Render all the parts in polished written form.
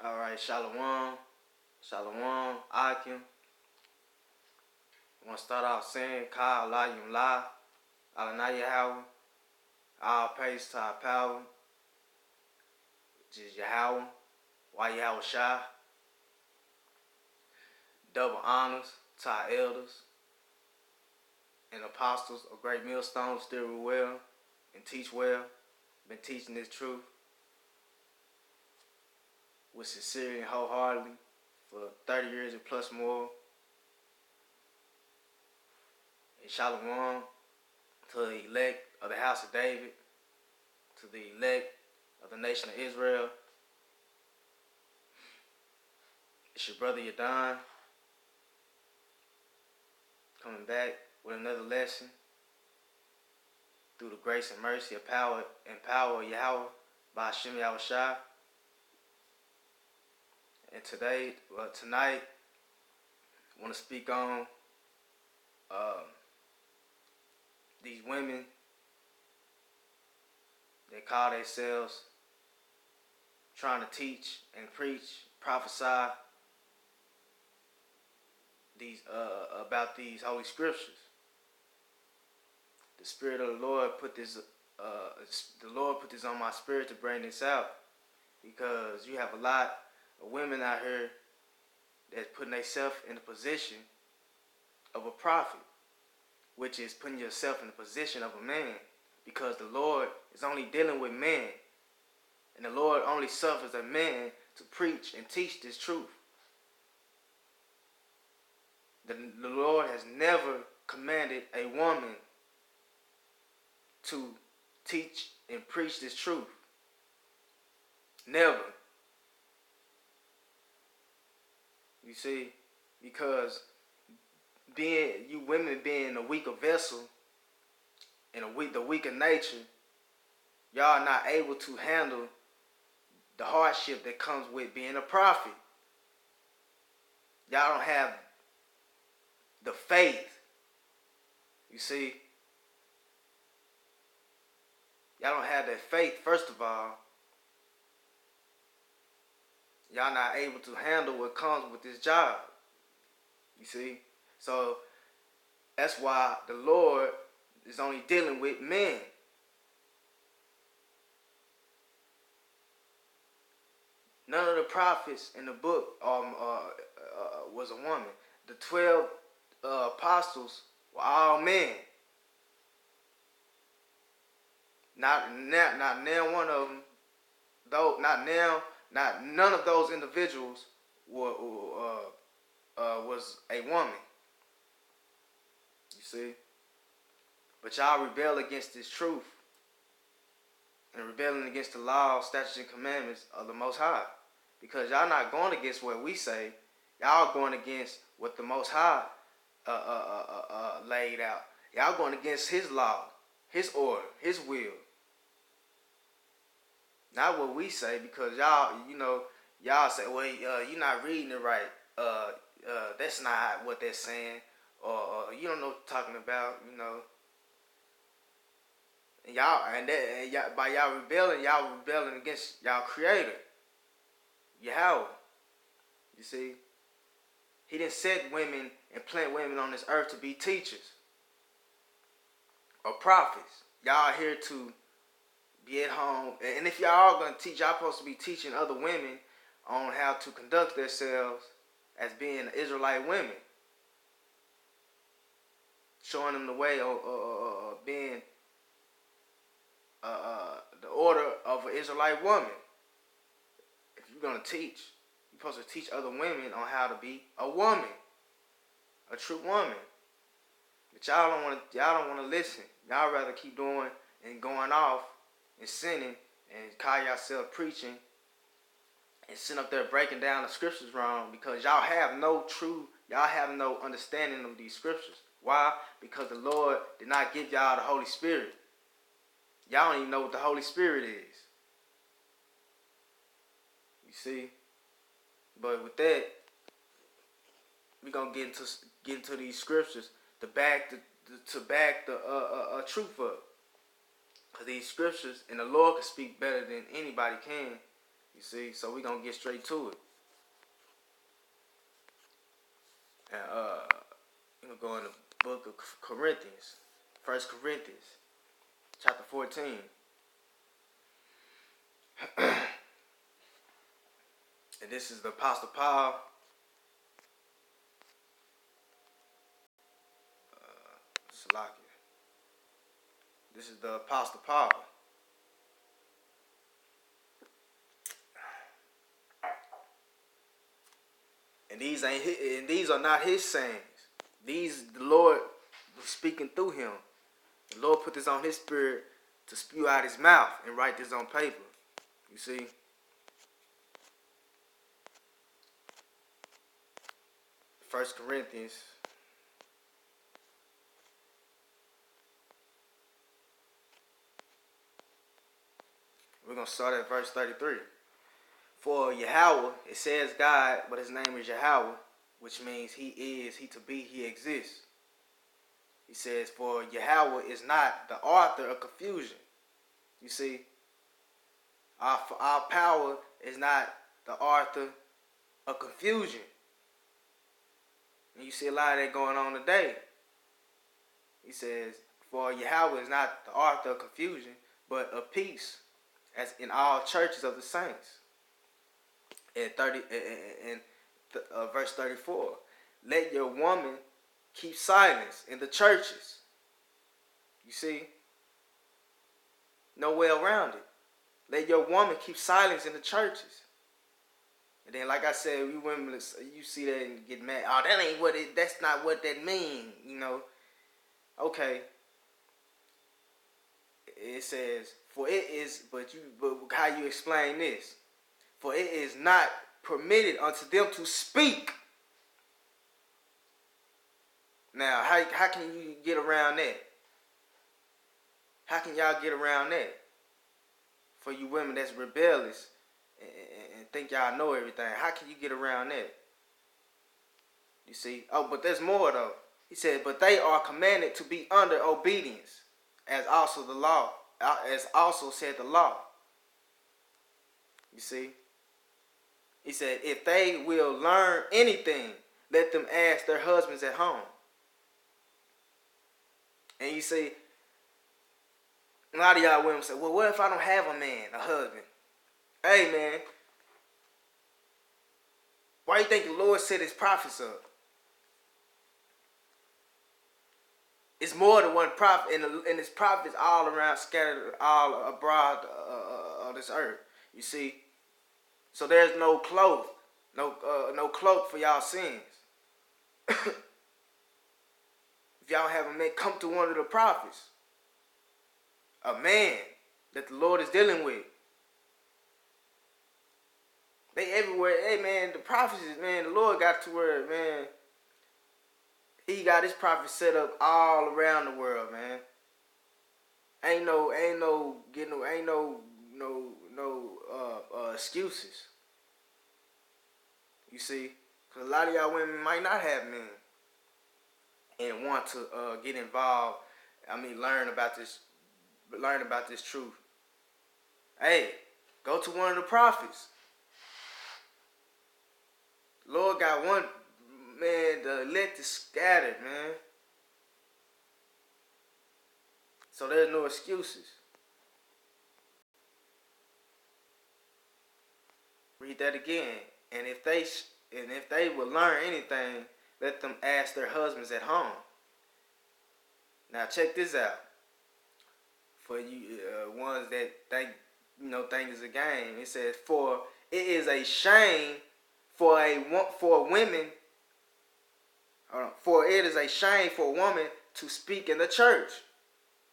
All right, Shalom, Shalom, Akim. I want to start off saying, Ka Allah Yumla, Alanaya Yahweh, all praise to our power, which is Yahweh, why Yahweh Shah, double honors to our elders and apostles of great millstones, still rule well and teach well, been teaching this truth with sincerity and wholeheartedly for 30 years and plus more. And Shalom to the elect of the house of David, to the elect of the nation of Israel. It's your brother Yadon coming back with another lesson through the grace and mercy of power of Yahweh by Hashem Yahweh Shai. And tonight, I want to speak on these women that call themselves trying to teach and preach, prophesy about these holy scriptures. The Spirit of the Lord put this. The Lord put this on my spirit to bring this out because you have a lot of women out here that's putting themselves in the position of a prophet, which is putting yourself in the position of a man, because the Lord is only dealing with men, and the Lord only suffers a man to preach and teach this truth. The Lord has never commanded a woman to teach and preach this truth. Never. You see, because you women being a weaker vessel and the weaker nature, y'all not able to handle the hardship that comes with being a prophet. Y'all don't have the faith. You see, y'all don't have that faith. First of all, y'all not able to handle what comes with this job. You see, so that's why the Lord is only dealing with men. None of the prophets in the book was a woman. The 12 apostles were all men. Not now one of them, though. None of those individuals was a woman. You see, but y'all rebel against this truth and rebelling against the law, statutes, and commandments of the Most High, because y'all not going against what we say. Y'all going against what the Most High laid out. Y'all going against His law, His order, His will. Not what we say, because y'all say, well, you're not reading it right. That's not what they're saying, or you don't know what you're talking about, And y'all, by y'all rebelling against y'all Creator, Yahweh. You see, He didn't set women and plant women on this earth to be teachers or prophets. Y'all here to be at home, and if y'all gonna teach, y'all supposed to be teaching other women on how to conduct themselves as being Israelite women, showing them the way of being the order of an Israelite woman. If you're gonna teach, you're supposed to teach other women on how to be a woman, a true woman. But y'all don't want to listen. Y'all rather keep doing and going off and sinning and call yourself preaching and sit up there breaking down the scriptures wrong, because y'all have no understanding of these scriptures. Why? Because the Lord did not give y'all the Holy Spirit. Y'all don't even know what the Holy Spirit is. You see? But with that, we're gonna get into these scriptures to back the truth up. Because these scriptures, and the Lord can speak better than anybody can, You see, so we're gonna get straight to it. And we're gonna go in the book of Corinthians, 1 Corinthians, chapter 14. And this is the Apostle Paul. This is the Apostle Paul. And these are not his sayings. These the Lord was speaking through him. The Lord put this on his spirit to spew out his mouth and write this on paper. You see? First Corinthians. We're going to start at verse 33. For Yahweh, it says God, but his name is Yahweh, which means he is, he to be, he exists. He says, for Yahweh is not the author of confusion. You see, our power is not the author of confusion. And you see a lot of that going on today. He says, for Yahweh is not the author of confusion, but of peace, as in all churches of the saints. Verse 34, let your woman keep silence in the churches. You see, no way around it. Let your woman keep silence in the churches. And then, like I said, you women, you see that and get mad. Oh, that ain't what it. That's not what that mean. You know. Okay. It says, for it is, but how you explain this? For it is not permitted unto them to speak. Now, how can you get around that? How can y'all get around that? For you women that's rebellious and think y'all know everything, how can you get around that? You see? Oh, but there's more though. He said, but they are commanded to be under obedience, as also the law, as also said the law. You see? He said, if they will learn anything, let them ask their husbands at home. And you see, a lot of y'all women say, well, what if I don't have a man, a husband? Hey, man. Why do you think the Lord set his prophets up? It's more than one prophet, and his prophets all around, scattered all abroad of this earth. You see? So there's no cloak, no cloak for y'all sins. If y'all have a man, come to one of the prophets. A man that the Lord is dealing with. They everywhere. Hey, man, the prophets, man, the Lord got to where, man, he got his prophets set up all around the world, man. Ain't no excuses. You see, because a lot of y'all women might not have men and want to get involved. I mean, learn about this truth. Hey, go to one of the prophets. Lord got one, man, the elect is scattered, man. So there's no excuses. Read that again. And if they will learn anything, let them ask their husbands at home. Now check this out. For you ones that think is a game, it says, for it is a shame for women. For it is a shame for a woman to speak in the church.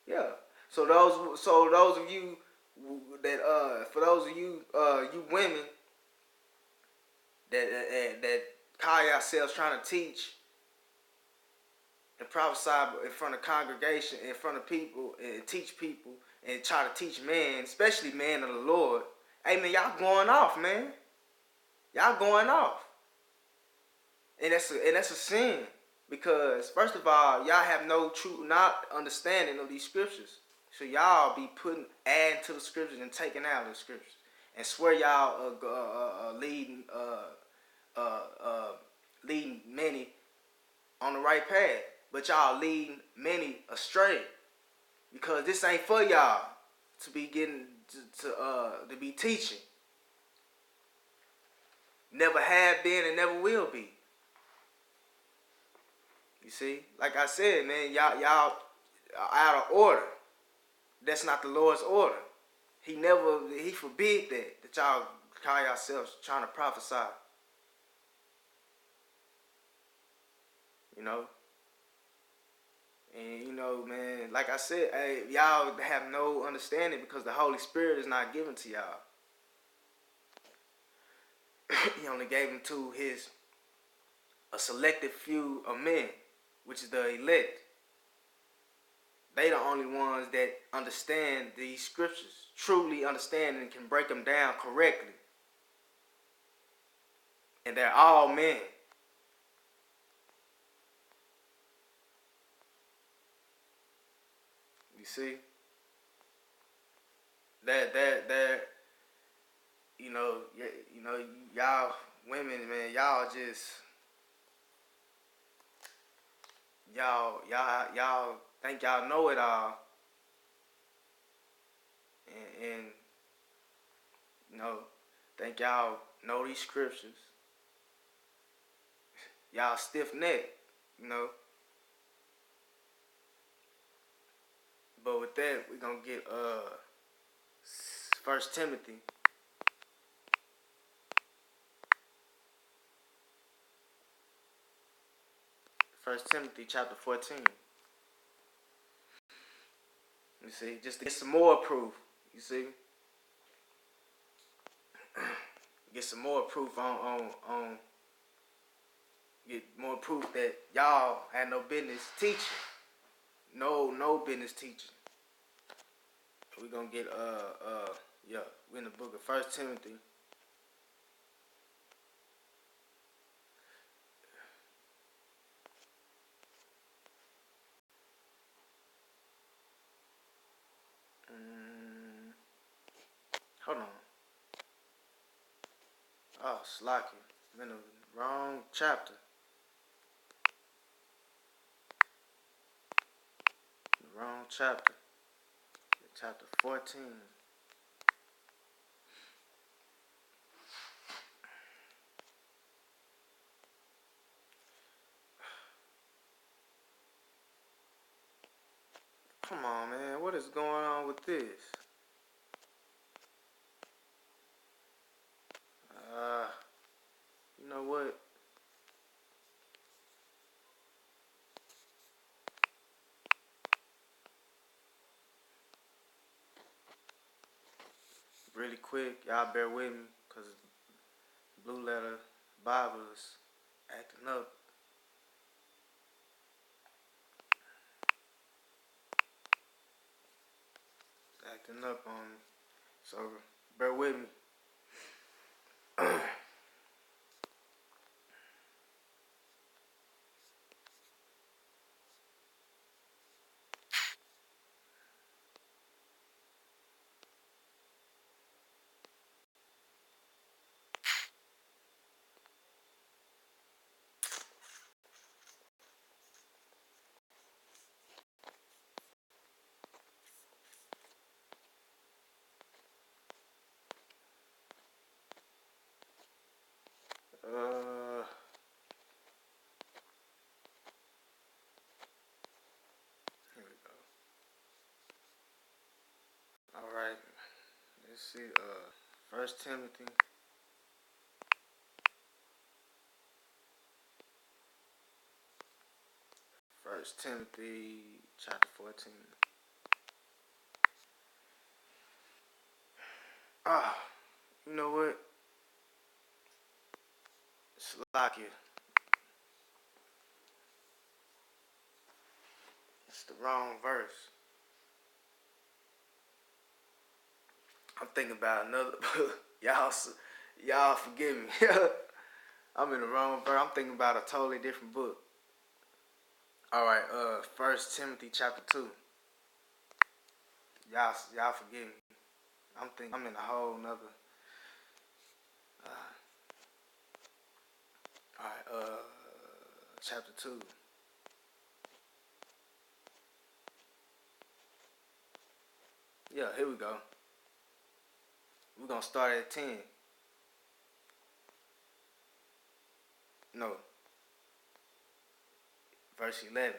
Yeah. So those of you that for those of you you women that call yourselves trying to teach and prophesy in front of congregation, in front of people, and teach people, and try to teach men, especially men of the Lord. Hey, man, y'all going off, man. Y'all going off. And that's a sin. Because, first of all, y'all have no true understanding of these scriptures. So y'all be adding to the scriptures and taking out of the scriptures. and swear y'all leading many on the right path, but y'all leading many astray, because this ain't for y'all to be getting to be teaching. Never have been and never will be. You see, like I said, man, y'all are out of order. That's not the Lord's order. He forbid that y'all call yourselves trying to prophesy. You know? And, you know, man, like I said, hey, y'all have no understanding because the Holy Spirit is not given to y'all. He only gave him to a selected few of men, which is the elect. They the only ones that understand these scriptures, truly understand and can break them down correctly. And they're all men. You see? That you know, y'all women, man, y'all think y'all know it all. And you know, think y'all know these scriptures. Y'all stiff-necked, you know. But with that, we're gonna get 1 Timothy. 1 Timothy chapter 14. You see, just to get some more proof. You see, get some more proof on get more proof that y'all had no business teaching. No business teaching. We're gonna get we're in the book of 1 Timothy. Hold on. Oh, Slacky. I'm in the wrong chapter. The wrong chapter. Chapter 14. Come on, man. What is going on with this? You know what? Really quick, y'all bear with me, because Blue Letter Bible is acting up. Acting up on me. So, bear with me. Here we go. All right. Let's see. 1 Timothy. 1 Timothy chapter 14. You know what? Slovakia. It's the wrong verse. I'm thinking about another book. Y'all forgive me. I'm in the wrong verse. I'm thinking about a totally different book. All right, 1 Timothy chapter 2. Y'all forgive me. I'm in a whole nother. chapter 2. Yeah, here we go. We're going to start at 10. No. Verse 11.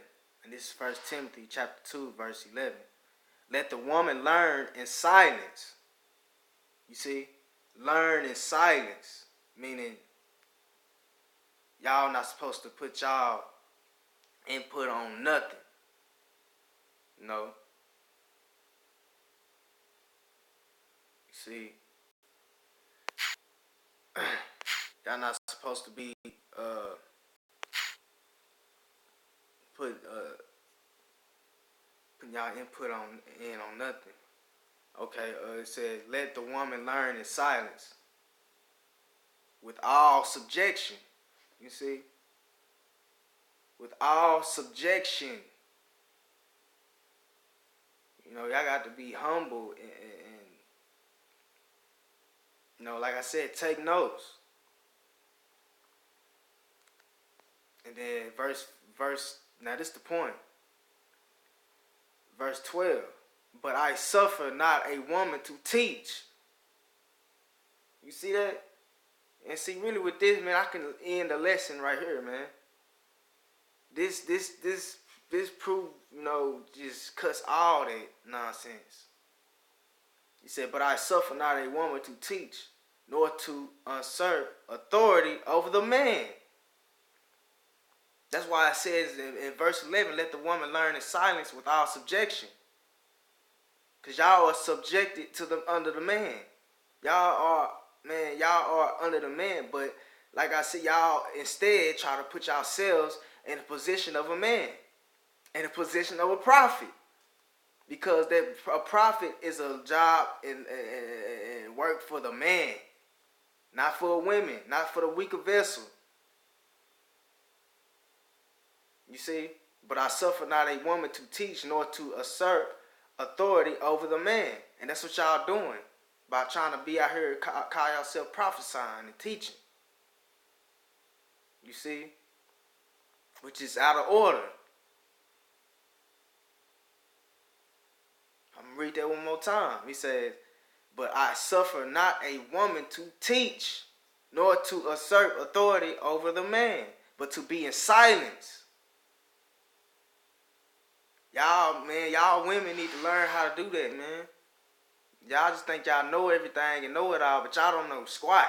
And this is 1 Timothy chapter 2, verse 11. Let the woman learn in silence. You see? Learn in silence. Meaning, y'all not supposed to put y'all input on nothing. No. You see? Y'all not supposed to be putting y'all input on nothing. Okay, it says, let the woman learn in silence with all subjection. You see? With all subjection. You know, y'all got to be humble and you know, like I said, take notes. And then verse, now this is the point. Verse 12. But I suffer not a woman to teach. You see that? And see, really with this, man, I can end the lesson right here, man. This proof, you know, just cuts all that nonsense. He said, but I suffer not a woman to teach, nor to usurp authority over the man. That's why it says in verse 11, let the woman learn in silence with all subjection. Because y'all are subjected to under the man. Y'all are under the man. But like I said, y'all instead try to put yourselves in the position of a man. In the position of a prophet. Because a prophet is a job and work for the man. Not for women. Not for the weaker vessel. You see? But I suffer not a woman to teach nor to assert authority over the man. And that's what y'all doing. By trying to be out here call yourself prophesying and teaching. You see? Which is out of order. I'm going to read that one more time. He says, but I suffer not a woman to teach, nor to assert authority over the man, but to be in silence. Y'all, man, y'all women need to learn how to do that, man. Y'all just think y'all know everything and know it all, but y'all don't know squat.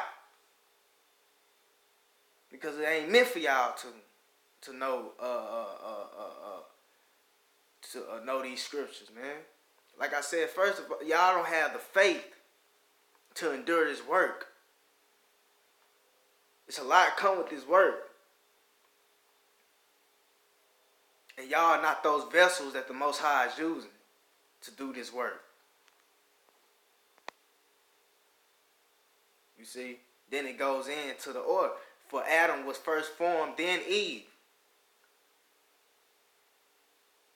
Because it ain't meant for y'all to know know these scriptures, man. Like I said, first of all, y'all don't have the faith to endure this work. It's a lot come with this work. And y'all are not those vessels that the Most High is using to do this work. You see? Then it goes into the order. For Adam was first formed, then Eve.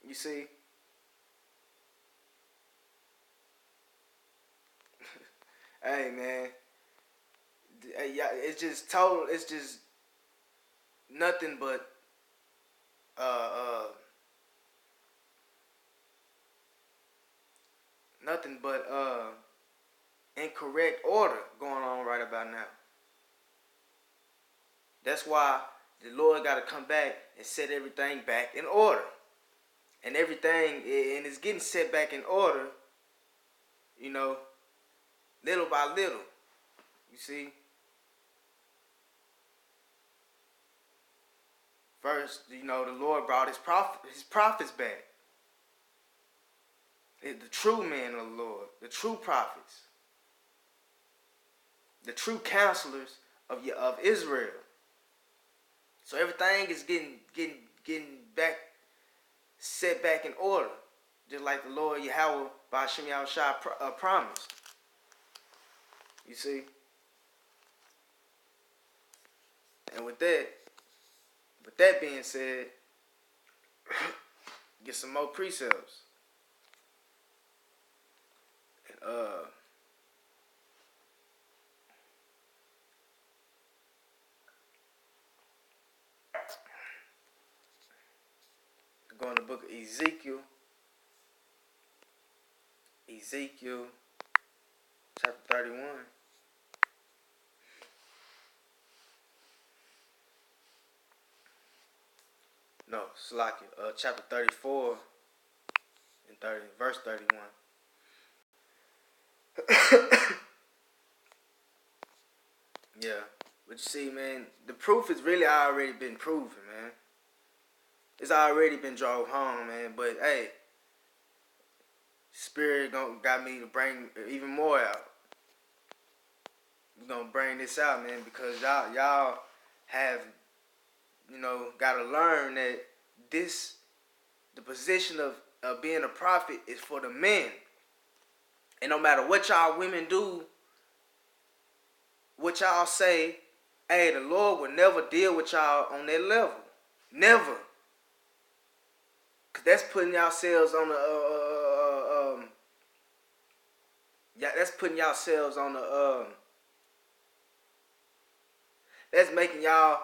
You see? Hey, man. It's just total. It's just nothing but incorrect order going on right about now. That's why the Lord got to come back and set everything back in order. And everything, and it's getting set back in order, you know, little by little. You see? First, you know, the Lord brought his prophets back. The true men of the Lord, the true prophets, the true counselors of Israel. So everything is getting back, set back in order, just like the Lord Yahweh by Hashem Yahushua promised. You see? And with that being said, get some more precepts. And going to the book of Ezekiel. Ezekiel chapter 31. No, Salakia. Chapter 34 and verse 31. Yeah. But you see, man, the proof has really already been proven, man. It's already been drove home, man. But hey, Spirit got me to bring even more out. We're gonna bring this out, man, because y'all have, gotta learn that the position of being a prophet is for the men. And no matter what y'all women do, what y'all say, hey, the Lord will never deal with y'all on that level. Never. Cause that's putting yourselves on the that's putting yourselves on the that's making y'all,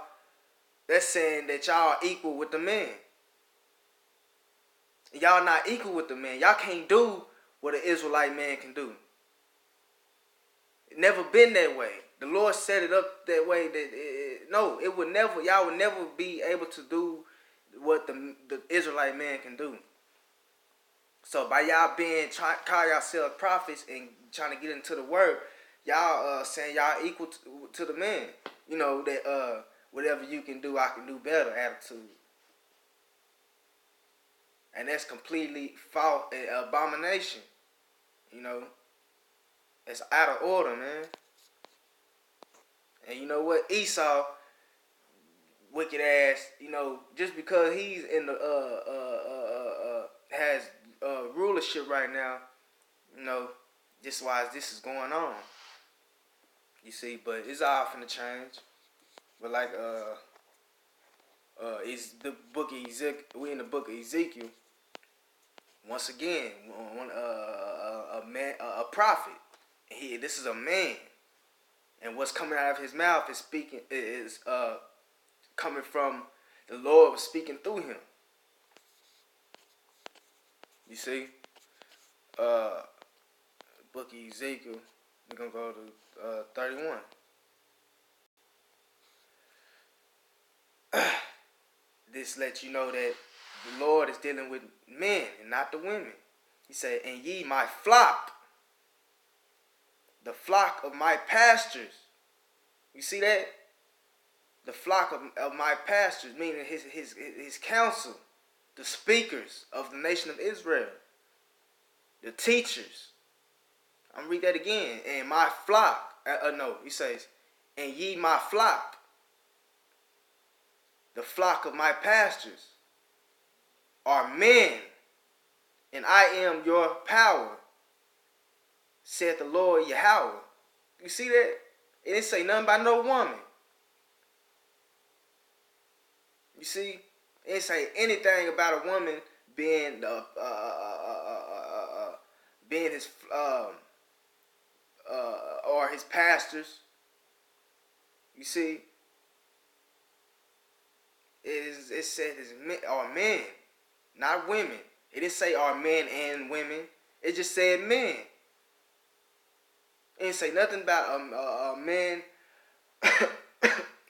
that's saying that y'all equal with the men. Y'all not equal with the men. Y'all can't do what an Israelite man can do. It never been that way. The Lord set it up that way that it would never, y'all would never be able to do what the Israelite man can do. So by y'all call yourselves prophets and trying to get into the word, y'all saying y'all equal to the man. You know that whatever you can do, I can do better attitude. And that's completely false, abomination. It's out of order, man. And you know what? Esau, wicked ass, just because he's in the has rulership right now, just why this is going on. You see, but it's all finna change. But like it's the book of Ezekiel. We in the book of Ezekiel. Once again, a prophet. This is a man, and what's coming out of his mouth is coming from the Lord was speaking through him. You see, book of Ezekiel. We're gonna go to 31. This lets you know that the Lord is dealing with men and not the women. He said, "And ye my flock, the flock of my pastures." You see that? The flock of my pastures, meaning his council, the speakers of the nation of Israel, the teachers. I'm gonna read that again. And my flock. He says, "And ye my flock, the flock of my pastures, are men, and I am your power, saith the Lord Yahweh." You see that? It didn't say nothing about no woman. You see? It didn't say anything about a woman being being his or his pastors. You see? It said are men, not women. It didn't say are men and women. It just said men. It didn't say nothing about men. It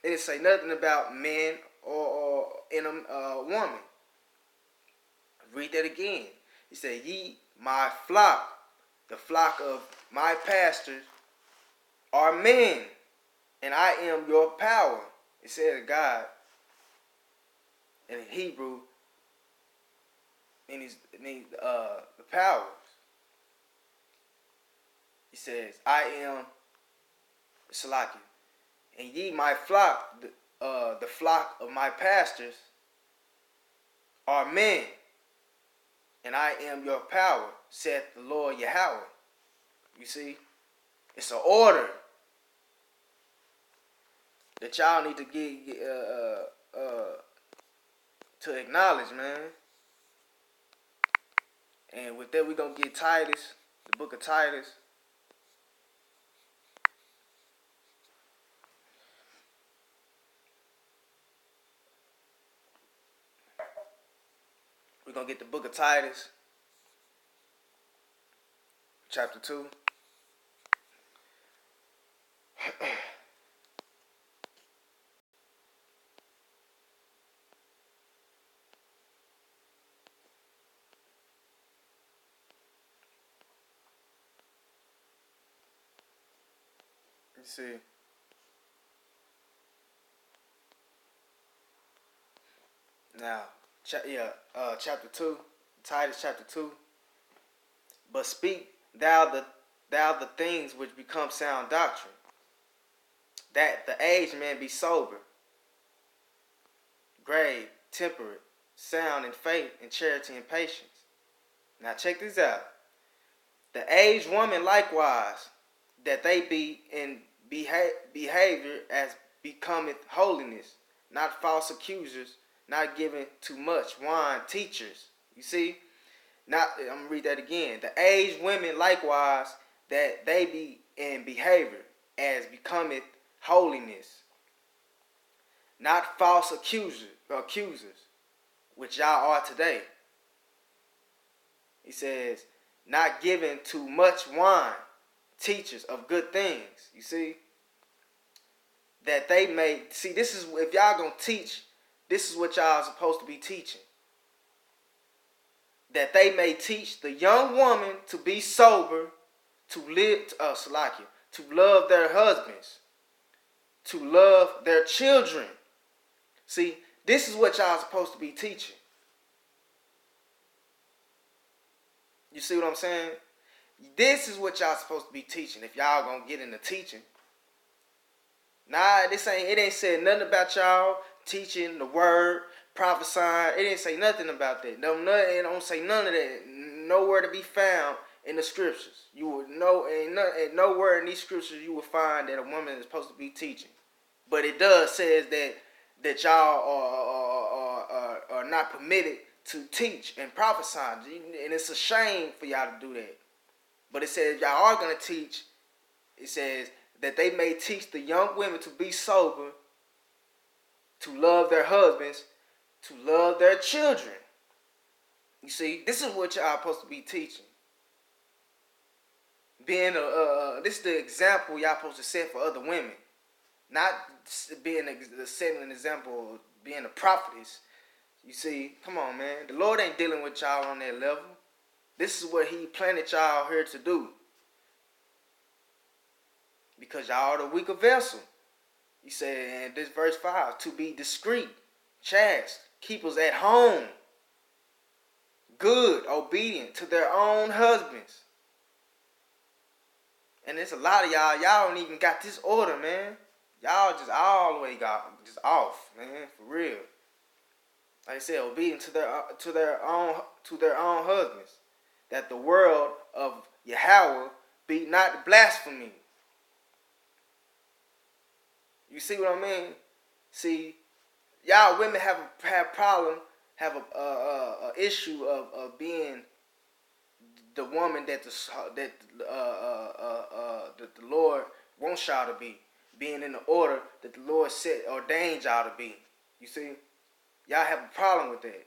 didn't say nothing about men or in a woman. Read that again. He said, "Ye my flock, the flock of my pastors, are men, and I am your power." It said God. And in Hebrew, means the powers. He says, "I am Salaki, and ye my flock, the flock of my pastors, are men, and I am your power," saith the Lord Yahweh. You see, it's an order that y'all need to get to acknowledge, man. And with that, we're going to get Titus, the book of Titus. We're going to get the book of Titus, chapter 2. You see. Now, chapter 2, Titus chapter 2. But speak thou the things which become sound doctrine, that the aged man be sober, grave, temperate, sound in faith and charity and patience. Now check this out. The aged woman likewise, that they be in behavior as becometh holiness, not false accusers, not given too much wine, teachers. You see? Now I'm gonna read that again. The aged women likewise, that they be in behavior as becometh holiness, not false accusers, which y'all are today. He says, not given too much wine, teachers of good things. You see? That they may, see, this is, if y'all gonna teach, this is what y'all are supposed to be teaching. That they may teach the young woman to be sober, to live, to love their husbands, to love their children. See, this is what y'all are supposed to be teaching. You see what I'm saying? This is what y'all supposed to be teaching if y'all gonna get into teaching. Nah, it ain't said nothing about y'all teaching the word, prophesying. It didn't say nothing about that. It don't say none of that. Nowhere to be found in the scriptures. You would know, and nowhere in these scriptures you will find that a woman is supposed to be teaching. But it does says that y'all are not permitted to teach and prophesy, and it's a shame for y'all to do that. But it says y'all are gonna teach. It says that they may teach the young women to be sober, to love their husbands, to love their children. You see, this is what y'all supposed to be teaching. Being this is the example y'all supposed to set for other women, not being setting an example of being a prophetess. You see, come on, man. The Lord ain't dealing with y'all on that level. This is what He planted y'all here to do. Because y'all are the weaker vessel. He said in this verse 5, to be discreet, chaste, keepers at home, good, obedient to their own husbands. And there's a lot of y'all don't even got this order, man. Y'all just all the way got just off, man, for real. Like I said, obedient to their own husbands, that the word of Yahweh be not blasphemy. You see what I mean? See, y'all women have a issue of being the woman that the Lord wants y'all to be, being in the order that the Lord ordained y'all to be. You see, y'all have a problem with that.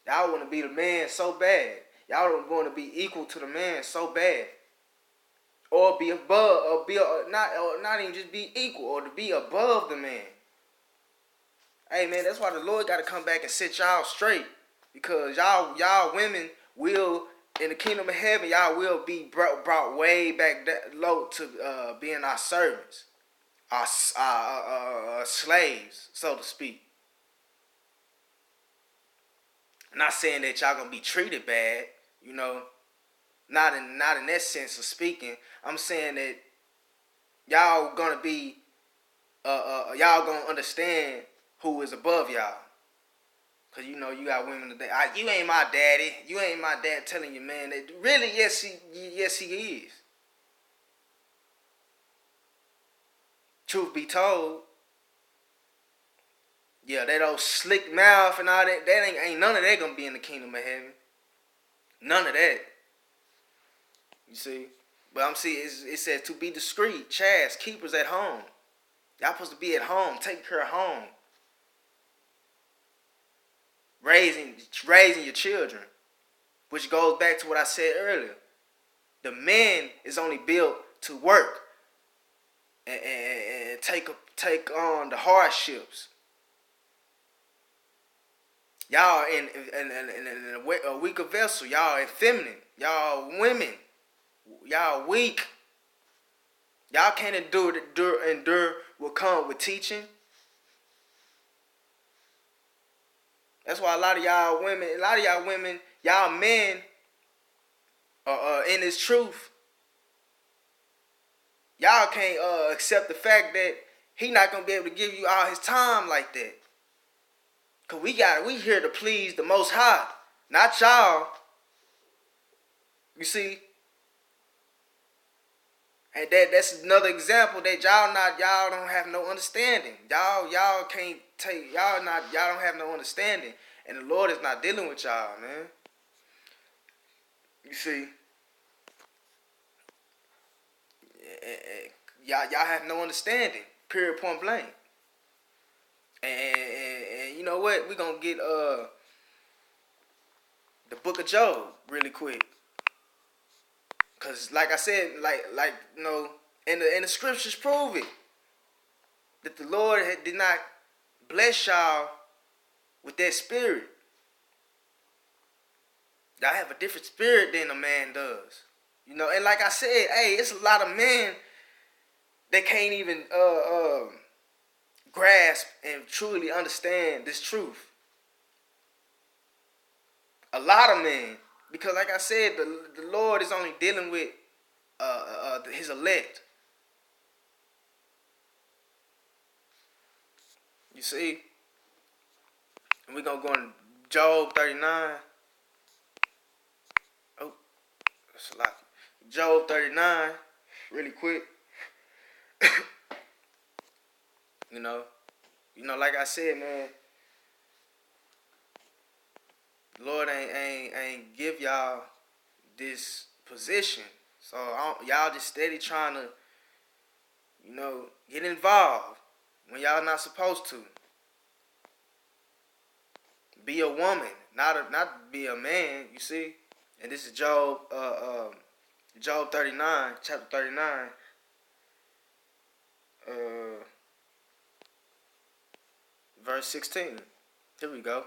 Y'all want to be the man so bad. Y'all don't want to be equal to the man so bad. Or be above, or not even just be equal, or to be above the man. Hey man, that's why the Lord got to come back and set y'all straight, because y'all women will, in the kingdom of heaven, y'all will be brought way back low to being our servants, our slaves, so to speak. I'm not saying that y'all gonna be treated bad, you know. Not in that sense of speaking. I'm saying that y'all gonna be, y'all gonna understand who is above y'all. Cause you know you got women today. You ain't my daddy. You ain't my dad. Telling you, man, that really, yes he is. Truth be told, yeah, that old slick mouth and all that. That ain't none of that gonna be in the kingdom of heaven. None of that. You see, but I'm seeing it says to be discreet, chaste, keepers at home. Y'all supposed to be at home, take care of home. raising your children, which goes back to what I said earlier. The man is only built to work and take on the hardships. Y'all in a weaker vessel. Y'all effeminate. Y'all women. Y'all weak. Y'all can't endure what comes with teaching. That's why a lot of y'all women, y'all men are in this truth. Y'all can't accept the fact that he not gonna be able to give you all his time like that. Cause we here to please the Most High, not y'all. You see, and that's another example that y'all don't have no understanding. Y'all don't have no understanding, and the Lord is not dealing with y'all, man. You see, y'all have no understanding. Period. Point blank. And you know what? We're gonna get the book of Job really quick. Cause like I said, like you know, and the scriptures prove it. That the Lord did not bless y'all with that spirit. Y'all have a different spirit than a man does. You know, and like I said, hey, it's a lot of men that can't even grasp and truly understand this truth. A lot of men, because like I said, the Lord is only dealing with his elect. You see? And we're going to go in Job 39. Oh, that's a lot. Job 39, really quick. You know, like I said, man, the Lord ain't give y'all this position. So y'all just steady trying to, you know, get involved when y'all not supposed to. Be a woman, not be a man, you see? And this is Job 39, chapter 39. Verse 16. Here we go.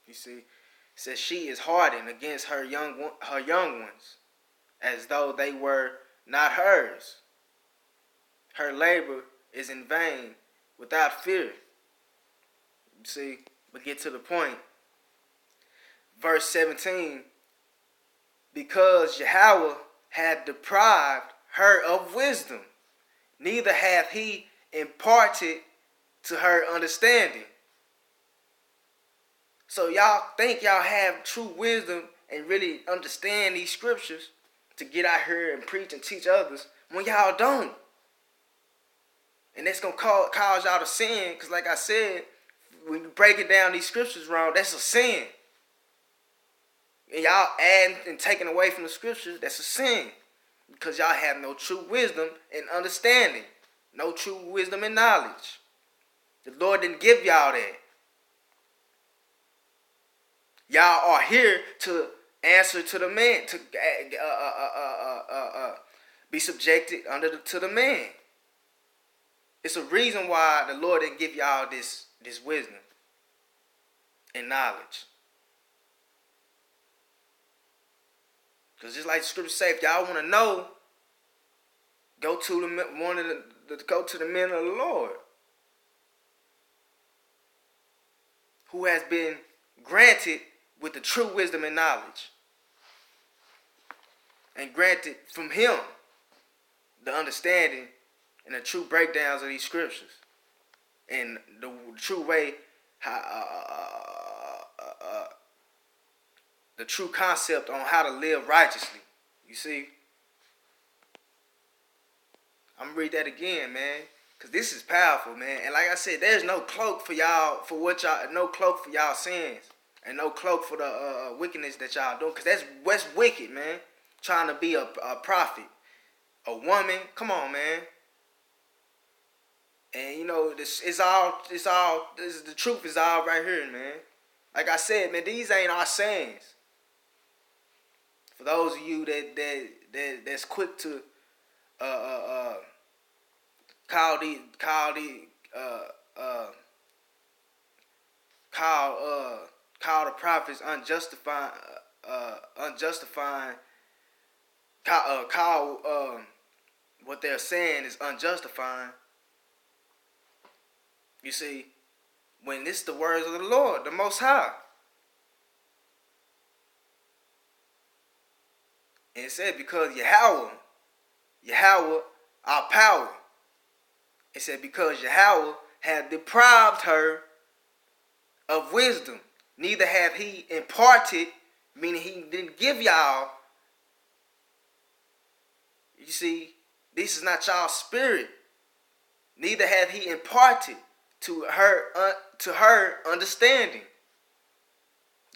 You see, it says she is hardened against her young ones, as though they were not hers. Her labor is in vain, without fear. You see, but get to the point. Verse 17. Because Yahweh had deprived her of wisdom, neither hath he imparted to her understanding. So y'all think y'all have true wisdom and really understand these scriptures to get out here and preach and teach others when y'all don't. And that's going to cause y'all to sin, because like I said, when you break it down these scriptures wrong, that's a sin. And y'all adding and taking away from the scriptures, that's a sin. Because y'all have no true wisdom and understanding. No true wisdom and knowledge. The Lord didn't give y'all that. Y'all are here to answer to the man, to be subjected to the man. It's a reason why the Lord didn't give y'all this wisdom and knowledge. Because just like the scripture say, if y'all want to know, go to the men of the Lord, who has been granted with the true wisdom and knowledge, and granted from him the understanding and the true breakdowns of these scriptures, and the true way, the true concept on how to live righteously. You see, I'm gonna read that again, man, because this is powerful, man. And like I said, there's no cloak for y'all, no cloak for y'all sins, and no cloak for the wickedness that y'all doing, because that's wicked, man. Trying to be a prophet, a woman. Come on, man. And this the truth is all right here, man. Like I said, man, these ain't our sayings. For those of you that's quick to uh uh uh uh uh call the prophets unjustifying call what they're saying is unjustifying. You see, when it's the words of the Lord, the Most High. And it said, because Yahweh, our power. It said, because Yahweh had deprived her of wisdom, neither have he imparted, meaning he didn't give y'all. You see, this is not y'all's spirit. Neither have he imparted to her understanding.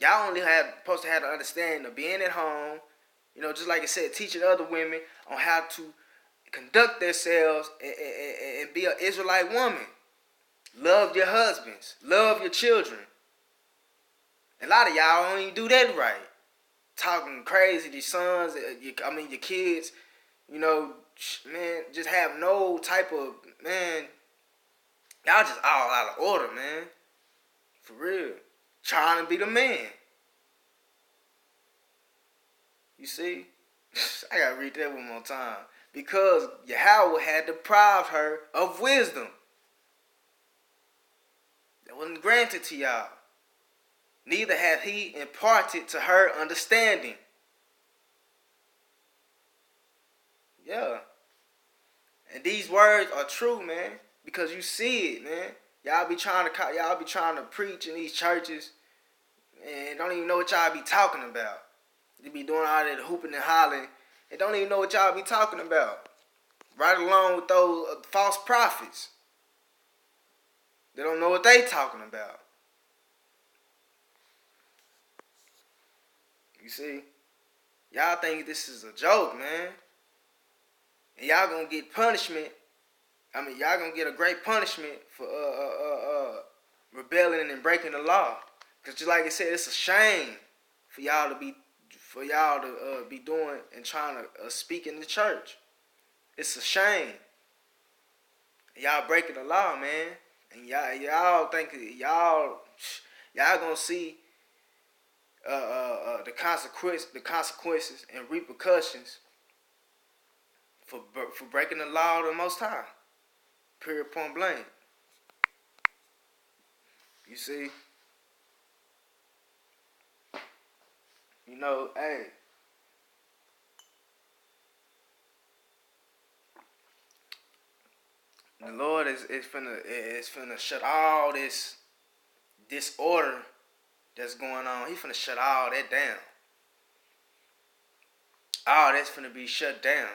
Y'all only supposed to have the understanding of being at home, just like I said, teaching other women on how to conduct themselves and be an Israelite woman. Love your husbands. Love your children. A lot of y'all don't even do that right. Talking crazy to your sons, your kids, man, just have no type of, man, y'all just all out of order, man. For real. Trying to be the man. You see? I gotta read that one more time. Because Yahweh had deprived her of wisdom. That wasn't granted to y'all. Neither hath he imparted to her understanding. Yeah. And these words are true, man. Because you see it, man. Y'all be trying to preach in these churches and don't even know what y'all be talking about. They be doing all that hooping and hollering and don't even know what y'all be talking about. Right along with those false prophets. They don't know what they talking about. You see? Y'all think this is a joke, man. And y'all gonna get punishment. Y'all gonna get a great punishment for rebelling and breaking the law. Cause just like I said, it's a shame for y'all to be doing and trying to speak in the church. It's a shame. Y'all breaking the law, man. And y'all think y'all gonna see the consequences and repercussions for breaking the law of the Most High. Period, point blank. You see? Hey. The Lord is finna shut all this disorder that's going on. He finna shut all that down. All that's finna be shut down.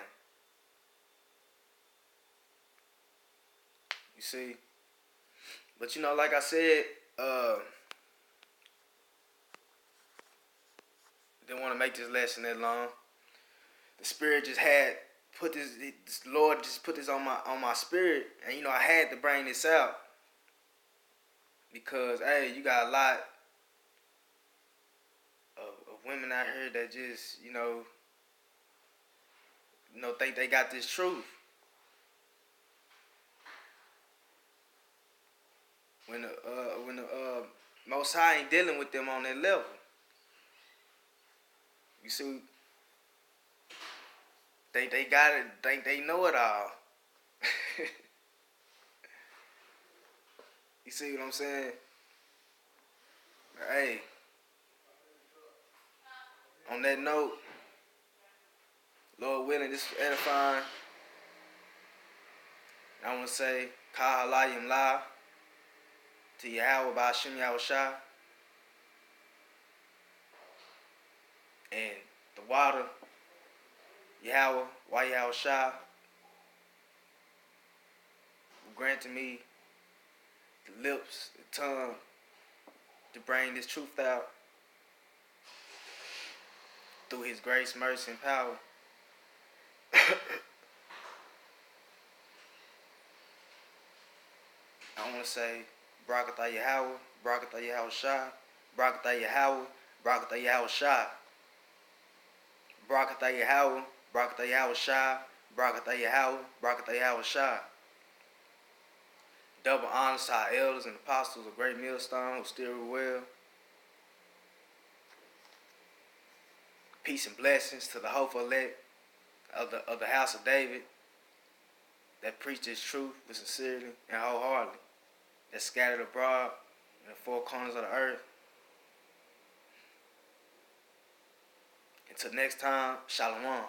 You see? But like I said, didn't want to make this lesson that long. The Spirit just had put this Lord just put this on my spirit, and I had to bring this out because hey, you got a lot of women out here that just think they got this truth when the Most High ain't dealing with them on that level. You see, they got it. Think they know it all. You see what I'm saying? Hey, on that note, Lord willing, this is edifying. I want to say, Ka Halayim La to Yahweh Ba'Shem Yahushua. And the water, Yahweh, Yahushua, granted me the lips, the tongue to bring this truth out through his grace, mercy, and power. I want to say Barakatah Yahweh, Barakatah Yahweh Shai, Barakatah Yahweh, Barakatah Yahweh Shai, Barakatah Yahweh, Barakatah Yahweh Shai, Barakatah Yahweh, Barakatah Yahweh Shai. Double honors to our elders and apostles of Great Millstone who still rule well. Peace and blessings to the hopeful elect of the house of David that preach this truth with sincerity and wholeheartedly, that scattered abroad in the four corners of the earth. Until next time, Shalom.